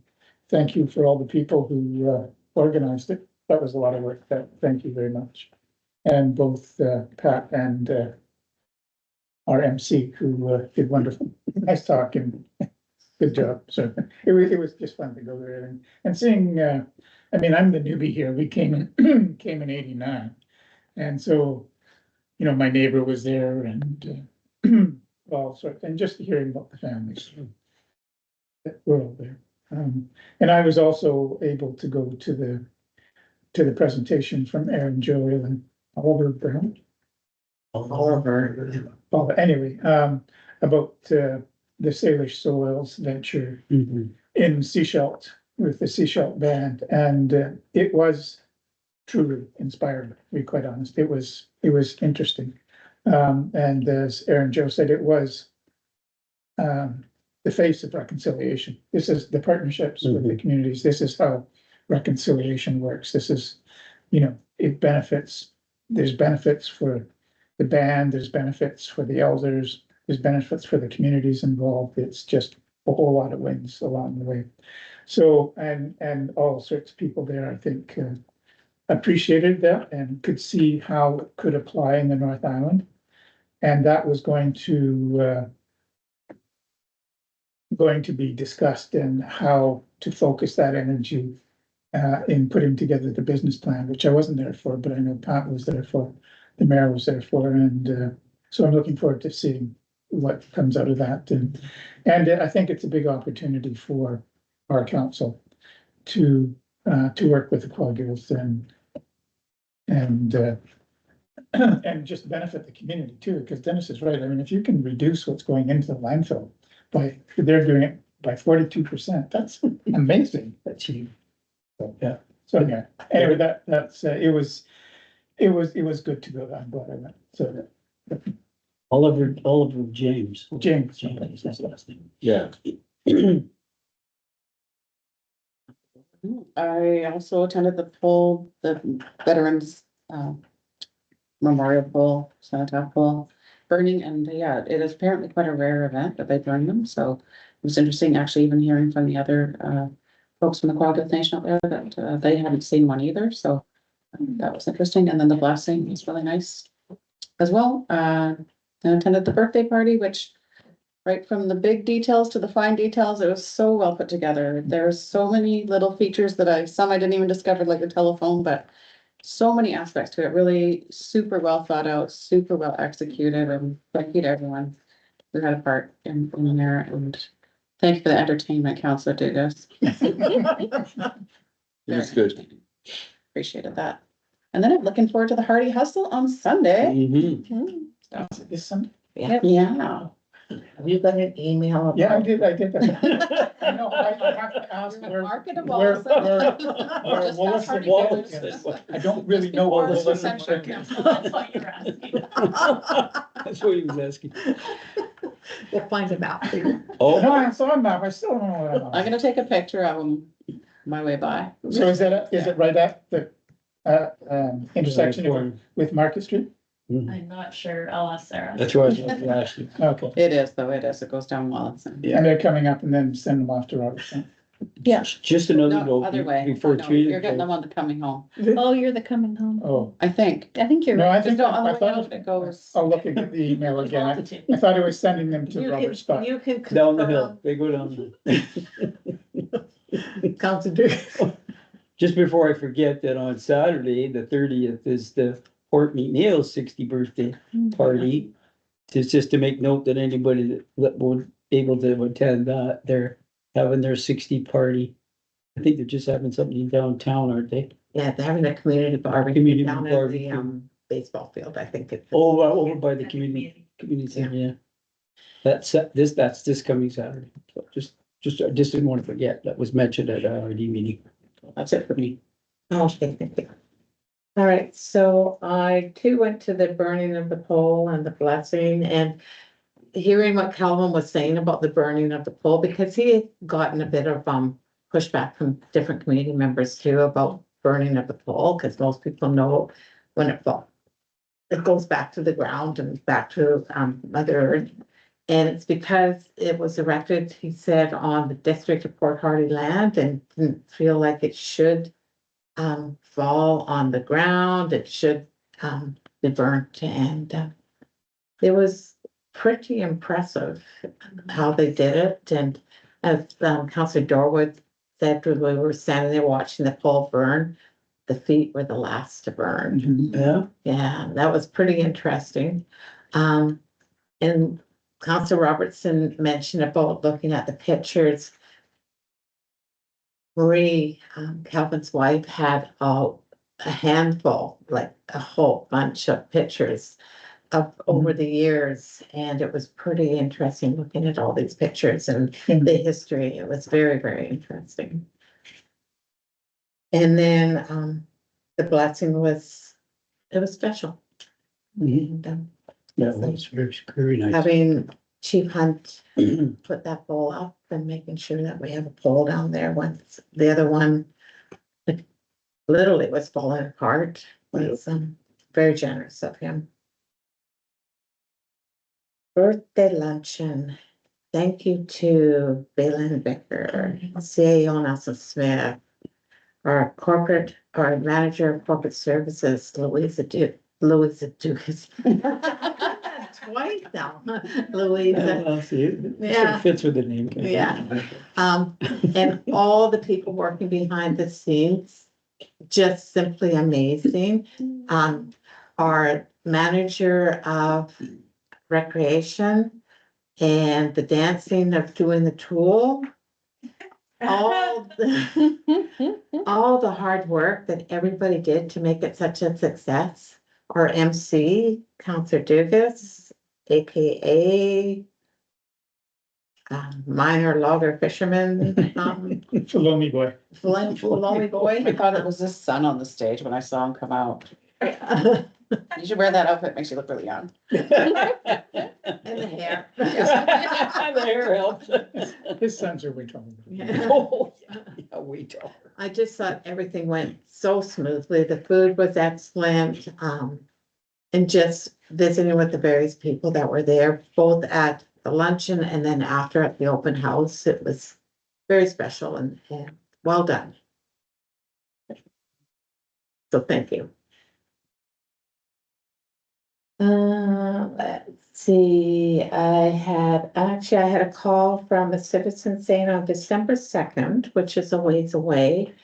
C: thank you for all the people who organized it. That was a lot of work. Thank you very much. And both Pat and our MC, who did wonderful. Nice talk and good job. So it was just fun to go there and seeing. I mean, I'm the newbie here. We came in came in '89, and so my neighbor was there, and all sorts, and just hearing about the families that were all there. And I was also able to go to the presentation from Aaron Joel and Oliver Brown. Well, anyway, about the Salish Soils venture in Seashelt with the Seashelt band, and it was truly inspiring, to be quite honest. It was interesting, and as Aaron Joe said, it was the face of reconciliation. This is the partnerships with the communities. This is how reconciliation works. This is, it benefits. There's benefits for the band, there's benefits for the elders, there's benefits for the communities involved. It's just a whole lot of wins along the way. So, and all sorts of people there, I think, appreciated that and could see how it could apply in the North Island. And that was going to be discussed and how to focus that energy in putting together the business plan, which I wasn't there for, but I know Pat was there for, the mayor was there for, and so I'm looking forward to seeing what comes out of that. And I think it's a big opportunity for our council to work with the Quaggas and just benefit the community too, because Dennis is right. I mean, if you can reduce what's going into the landfill they're doing it by 42%, that's amazing.
E: That's huge.
C: Yeah. So anyway, that's it was good to go. I'm glad I went. So
E: Oliver James.
C: James.
E: James, that's the last name.
D: Yeah.
B: I also attended the poll, the Veterans Memorial Poll, Cenotaph Poll burning, and yeah, it is apparently quite a rare event that they burn them, so it was interesting actually even hearing from the other folks from the Quagga Nation out there that they hadn't seen one either, so that was interesting, and then the blessing was really nice as well. I attended the birthday party, which right from the big details to the fine details, it was so well put together. There's so many little features that some I didn't even discover, like the telephone, but so many aspects to it, really super well thought out, super well executed, and thank you to everyone who had a part in there, and thank you for the entertainment council did this.
D: It was good.
B: Appreciated that. And then I'm looking forward to the Hardy Hustle on Sunday.
E: Mhm.
C: This Sunday?
A: Yeah.
B: Yeah.
A: Have you got an email? about-
C: Yeah, I did that. I know, I have to ask where.
B: Marketable.
C: where-
B: So-
C: where-
B: Just
C: Well,
B: ask
C: listen,
B: Hardy
C: well,
B: Hustle.
C: I don't really know what
B: Well,
C: was
B: listen,
C: listening to.
F: That's what you're asking.
E: That's what he was asking.
A: We'll find it out for you.
D: Oh,
C: No, I saw him now, I still don't know what
B: I'm gonna take a picture of them my way by.
C: So is it right at the intersection with Market Street?
F: I'm not sure. I'll ask Sarah.
E: That's why I was gonna ask you.
C: Okay,
B: It is, though, it is. It goes down Wallington.
C: and they're coming up and then send them off to Robertson.
B: Yeah.
E: Just another
B: No,
E: note
B: other way.
E: before
B: No, You're getting them
E: Tuesday.
B: on the coming home,
H: Oh, you're the coming home.
C: Oh,
B: I think.
H: I think you're
C: no,
H: right.
C: I think,
B: No, on the
C: I
B: way
C: thought
B: out it goes.
C: I'll look at the email again. I thought it was sending them to Robert Scott.
A: You can.
E: Down the hill, they go down.
A: Constitute.
E: Just before I forget that on Saturday, the 30th is the Port McNeil's 60th birthday party. It's just to make note that anybody that would be able to attend that, they're having their 60th party. I think they're just having something downtown, aren't they?
A: Yeah, they're having a community barbecue
E: Community
A: down at the
E: barbecue.
A: baseball field, I think it's.
E: Over by the community center, yeah. That's this coming Saturday. So I just didn't want to forget. That was mentioned at our RD meeting. That's it for me.
A: Okay, thank you. All right, so I too went to the burning of the pole and the blessing and hearing what Calvin was saying about the burning of the pole, because he had gotten a bit of pushback from different community members too about burning of the pole, because most people know when it falls, it goes back to the ground and back to Mother Earth. And it's because it was erected, he said, on the district of Port Hardy land and didn't feel like it should fall on the ground. It should be burnt, and it was pretty impressive how they did it. And as Councillor Dorwood said, when we were standing there watching the pole burn, the feet were the last to burn.
E: Yeah.
A: Yeah, that was pretty interesting. And Councillor Robertson mentioned about looking at the pictures. Marie, Calvin's wife, had a handful, like a whole bunch of pictures of over the years, and it was pretty interesting looking at all these pictures and the history. It was very, very interesting. And then the blessing was, it was special.
E: Mhm.
A: And,
E: Yeah, it was very nice.
A: having Chief Hunt put that pole up and making sure that we have a pole down there once the other one like, literally was falling apart was very generous of him. Birthday luncheon. Thank you to Balin Becker, CAO Nelson Smith, our manager of corporate services, Louisa Louisa Dukas. Twice now, Louisa.
E: Well, see, it sort
A: Yeah.
E: of fits with the name.
A: Yeah. And all the people working behind the scenes, just simply amazing. Our manager of recreation and the dancing of doing the tool. All the hard work that everybody did to make it such a success. Our MC, Counselor Dugas, AKA minor logger fisherman,
C: Loamy boy.
A: Loamy
B: I
A: boy.
B: thought it was his son on the stage when I saw him come out. You should wear that outfit, makes you look really young.
A: And the hair.
E: The hair helps.
C: His sons are way taller.
A: Yeah.
E: Oh, yeah, way taller.
A: I just thought everything went so smoothly. The food was excellent. And just visiting with the various people that were there, both at the luncheon and then after at the open house, it was very special and well done. So thank you. Let's see, I had a call from a citizen saying on December 2nd, which is a ways away,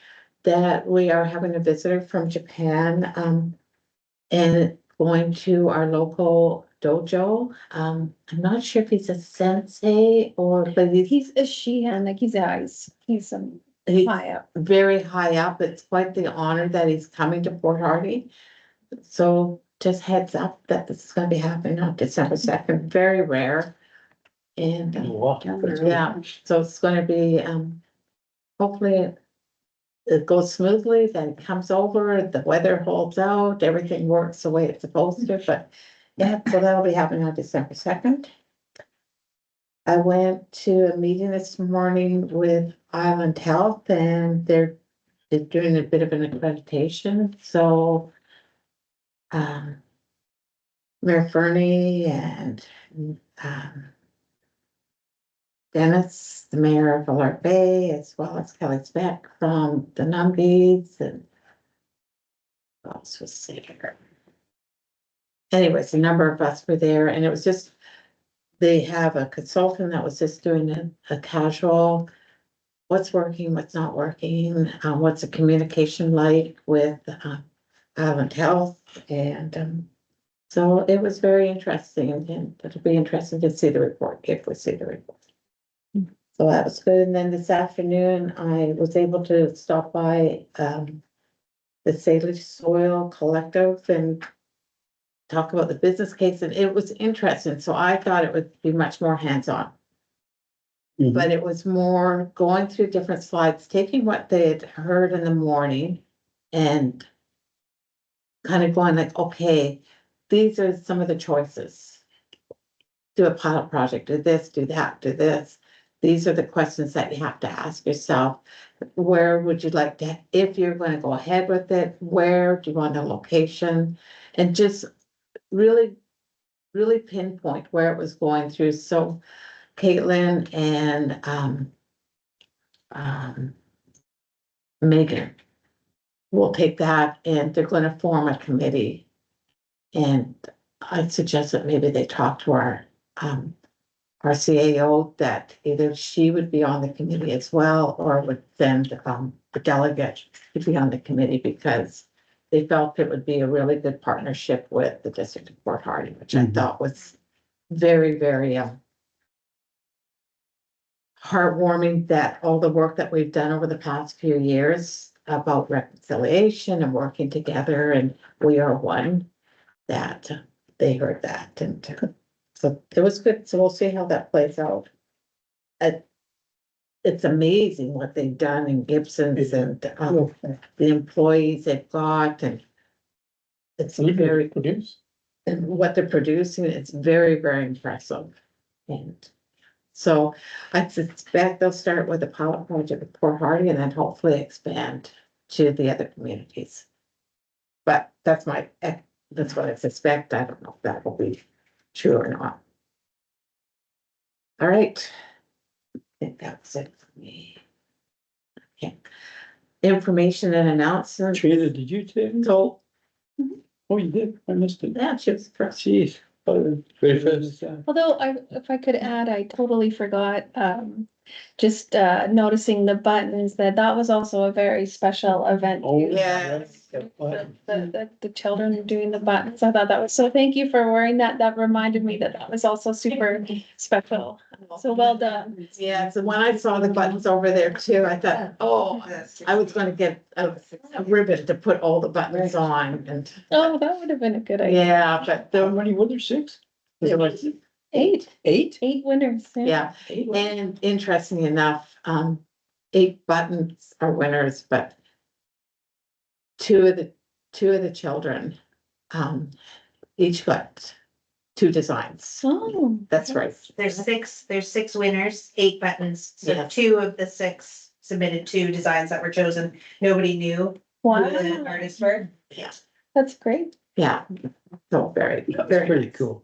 A: that we are having a visitor from Japan, and going to our local dojo. I'm not sure if he's a sensei but
H: He's a Sheehan, like he's
A: he's
H: high up.
A: very high up. It's quite the honor that he's coming to Port Hardy. So just heads up that this is gonna be happening on December 2nd, very rare. And,
E: Wow.
A: yeah, so it's gonna be, hopefully it goes smoothly, then it comes over, the weather holds out, everything works the way it's supposed to, but yeah, so that'll be happening on December 2nd. I went to a meeting this morning with Island Health and they're doing a bit of an accreditation, so Mayor Fernie and Dennis, the mayor of Alert Bay, as well as Kelly Speck from the Numbies and who else was there? Anyways, a number of us were there and it was just, they have a consultant that was just doing a casual, what's working, what's not working, what's the communication like with Island Health, and so it was very interesting, and it'll be interesting to see the report, if we see the report. So that was good, and then this afternoon, I was able to stop by the Salish Soil Collective and talk about the business case, and it was interesting, so I thought it would be much more hands-on.
E: Mhm.
A: But it was more going through different slides, taking what they had heard in the morning and kind of going like, okay, these are some of the choices. Do a pilot project, do this, do that, do this. These are the questions that you have to ask yourself. Where would you like to, if you're going to go ahead with it, where do you want a location? And just really pinpoint where it was going through. So Caitlin and Megan will take that and they're gonna form a committee. And I suggest that maybe they talk to our CAO, that either she would be on the committee as well, or would send the delegate to be on the committee, because they felt it would be a really good partnership with the District of Port Hardy, which I
E: Mhm.
A: thought was very, very heartwarming, that all the work that we've done over the past few years about reconciliation and working together, and we are one, that they heard that, and so it was good. So we'll see how that plays out. It's amazing what they've done in Gibson's and the employees they've got, and it's very,
C: Produce.
A: and what they're producing, it's very, very impressive. And so I suspect they'll start with a pilot project with Port Hardy and then hopefully expand to the other communities. But that's what I suspect. I don't know if that will be true or not. All right. I think that's it for me. Okay. Information and announcements.
E: Trina, did you take?
A: So
E: Oh, you did? I missed it.
A: Yeah, she was first.
E: Jeez.
D: Very first.
H: Although if I could add, I totally forgot, just, noticing the buttons, that was also a very special event.
E: Oh,
A: Yes.
H: The children doing the buttons, I thought that was, so thank you for wearing that, that reminded me that was also super special, so well done.
A: Yeah, so when I saw the buttons over there too, I thought, oh, I was gonna get a ribbon to put all the buttons on and,
H: Oh, that would have been a good idea.
A: yeah, but
E: How
A: the,
E: many were there? 6?
A: there was,
H: 8
E: 8?
H: winners,
A: yeah. And interesting enough, 8 buttons are winners, but two of the children, each got 2 designs.
H: Oh.
A: That's right.
F: There's 6 winners, 8 buttons, so
A: Yes.
F: 2 of the 6 submitted 2 designs that were chosen. Nobody knew who the
H: Wow,
F: artists were. Yeah.
H: that's great.
A: Yeah, so very,
E: That's
A: very
E: pretty
A: nice.
E: cool.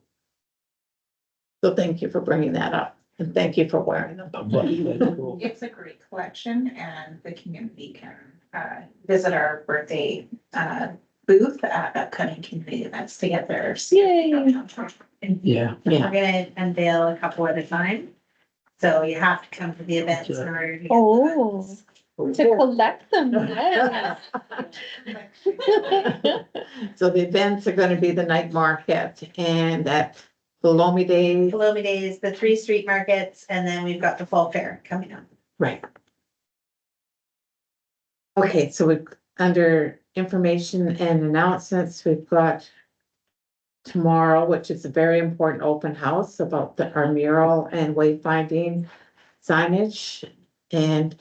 A: So thank you for bringing that up and thank you for wearing them.
E: That's cool.
I: It's a great collection and the community can visit our birthday booth at upcoming community events to get theirs.
H: Yay.
E: Yeah.
A: Yeah.
F: We're gonna unveil a couple at a time. So you have to come to the events in order to get the
H: Oh.
F: buttons.
H: To collect them, yes.
A: So the events are gonna be the night market and at Lomi Days,
F: Paloma Days, the 3 street markets, and then we've got the fall fair coming up.
A: right? Okay, so we, under information and announcements, we've got tomorrow, which is a very important open house about our mural and wayfinding signage. And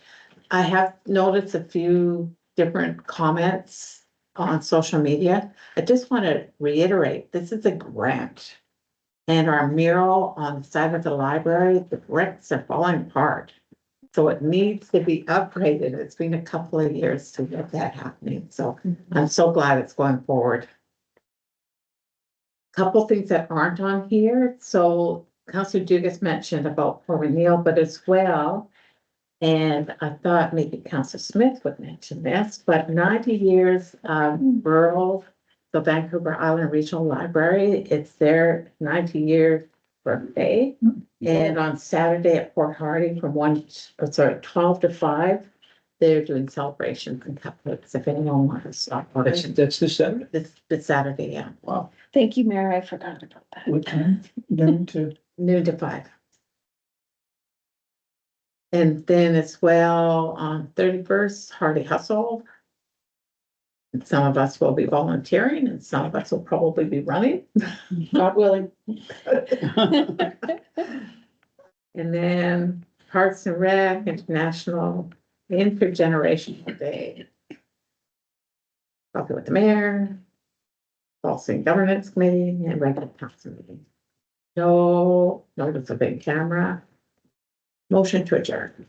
A: I have noticed a few different comments on social media. I just want to reiterate, this is a grant. And our mural on the side of the library, the bricks are falling apart. So it needs to be upgraded. It's been a couple of years to get that happening. So I'm so glad it's going forward. Couple things that aren't on here. So Councilor Dugas mentioned about Port Neal, but as well, and I thought maybe Councilor Smith would mention this, but 90 years of rural, the Vancouver Island Regional Library, it's their 90-year birthday. And on Saturday at Port Hardy from 12 to 5, they're doing celebrations and cupcakes if anyone wants to stop. by.
E: That's this Saturday?
A: This Saturday, yeah,
E: Wow.
H: Thank you, Mayor, I forgot about that.
C: What time? Noon to.
A: noon to 5. And then as well, on 31st, Hardy Hustle. And some of us will be volunteering and some of us will probably be running.
B: God willing.
A: And then Parks and Rec, International Intergenerational Day. Coffee with the mayor. Fall City Governance Committee and regular council meeting. No notice of in camera. Motion to adjourn.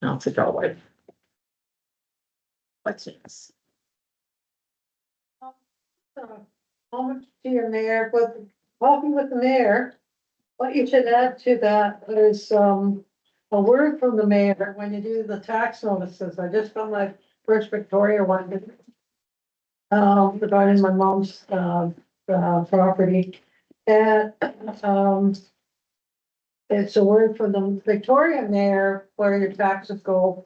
A: Now to go away. What's this?
G: Comment to your mayor, but talking with the mayor, what you should add to that is, a word from the mayor when you do the tax notices. I just got my first Victoria one. Regarding my mom's, property. And, it's a word from the Victoria mayor where your taxes go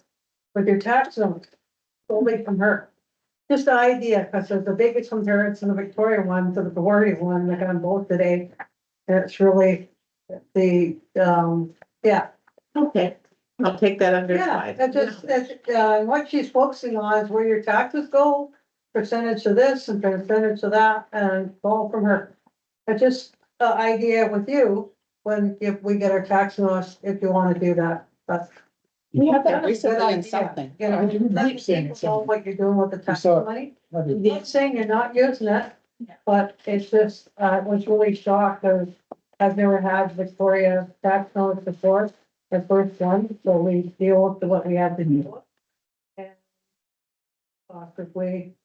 G: with your tax note, only from her. Just the idea, because there's the biggest comparison, the Victoria one to the Peoria one, like on both today. And it's really the, yeah.
A: Okay, I'll take that under
G: Yeah,
A: advisement.
G: what she's focusing on is where your taxes go, percentage of this and percentage of that, and all from her. It's just the idea with you, if we get our tax notice, if you wanna do that, but.
B: We have
G: That's
B: that
G: a
B: recently
G: good
B: in
G: idea.
B: something.
G: You know, let people know what you're doing with the tax
C: saw it.
G: money. I'm not saying you're not using it, but it's just, I was really shocked, because I've never had Victoria tax notice before, the first one, so we deal with what we have to deal with. And possibly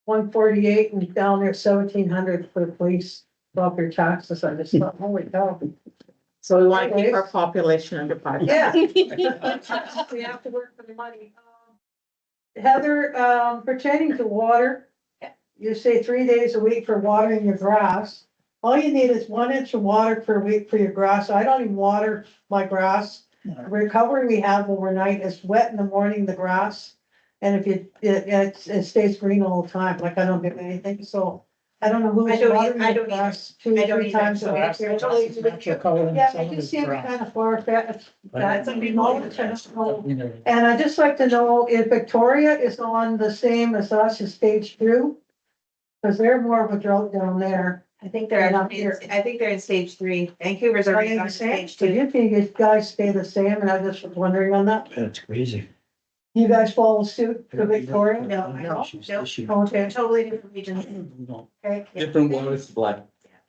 G: 148 and down there 1,700 for the police, about their taxes, I just thought, holy cow.
A: So we want to keep our population under 5.
G: Yeah. We have to work for the money. Heather, pertaining to water, you say 3 days a week for watering your grass. All you need is 1 inch of water per week for your grass. I don't even water my grass.
C: No.
G: Recovery we have overnight is wet in the morning, the grass. And if it stays green all the time, like I don't do anything, so I don't know who's
F: I don't
G: watering
F: I
G: the
F: don't
G: grass 2
F: I
G: or
F: don't
G: 3
F: either,
G: times a
F: so
G: week.
F: that's-
G: It's
C: That's
G: really-
C: natural color in
G: Yeah,
C: some
G: it
C: of
G: just
C: the
G: seems
C: grass.
G: kind of far-fetched.
C: But- You know,
G: And I'd just like to know if Victoria is on the same as us as stage 2? Cause they're more of a drought down there.
F: I think they're,
G: And up
F: actually
G: here.
F: I think they're in stage 3. Vancouver's
G: Are
F: already
G: they
F: on
G: the same?
F: stage
G: So
F: 2.
G: you think you guys stay the same? And I just was wondering on that.
E: That's crazy.
G: You guys follow suit to Victoria?
F: No,
G: No?
F: Okay, totally different region.
G: Okay.
D: Different water supply.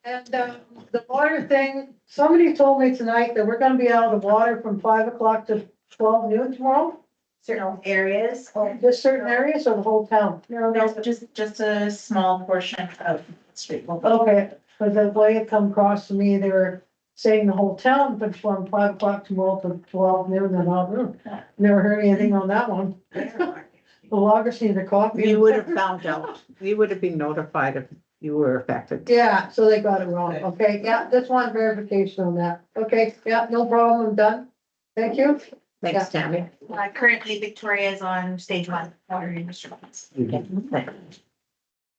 G: And, the water thing, somebody told me tonight that we're gonna be out of water from 5 o'clock to 12 noon tomorrow.
F: Certain areas.
G: Just certain areas or the whole town?
I: No, just a small portion of the street.
G: Okay, but the way it come across to me, they were saying the whole town, but from 5 o'clock tomorrow to 12 noon and all. Never heard anything on that one. The loggers need a copy.
A: We would have found out, we would have been notified if you were affected.
G: Yeah, so they got it wrong. Okay, yeah, just want verification on that. Okay, yeah, no problem, I'm done. Thank you.
A: Thanks, Tammy.
F: Currently Victoria is on stage 1, water instruments.
J: Yeah,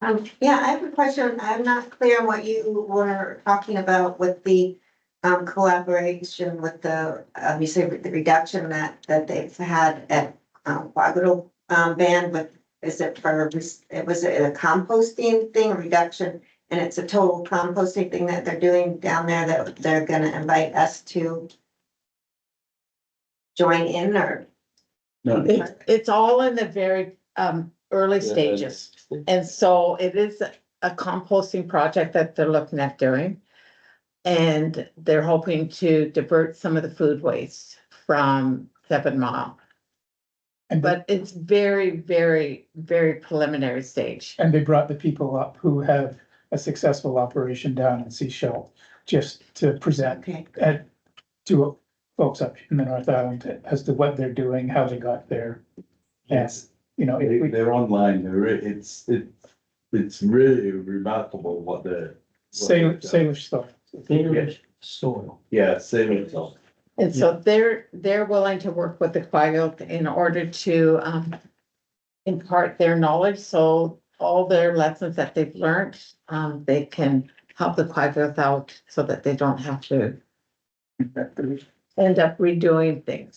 J: I have a question. I'm not clear on what you were talking about with the collaboration with the, you say the reduction that they've had at Quadrant Band with, is it for, it was a composting thing, a reduction? And it's a total composting thing that they're doing down there that they're gonna invite us to join in, or?
D: No.
A: It's all in the very early stages. And so it is a composting project that they're looking at doing. And they're hoping to divert some of the food waste from 7 Mile.
C: And
A: But it's very, very, very preliminary stage.
C: And they brought the people up who have a successful operation down in Seashell, just to present
J: Okay.
C: to folks up in the North Island as to what they're doing, how they got there.
K: Yes,
C: You know, if we,
K: they're online, it's really remarkable what the.
C: Salish stuff.
E: Soil.
K: Yeah, same.
A: And so they're willing to work with the Quail in order to impart their knowledge. So all their lessons that they've learned, they can help the Quail out so that they don't have to end up redoing things.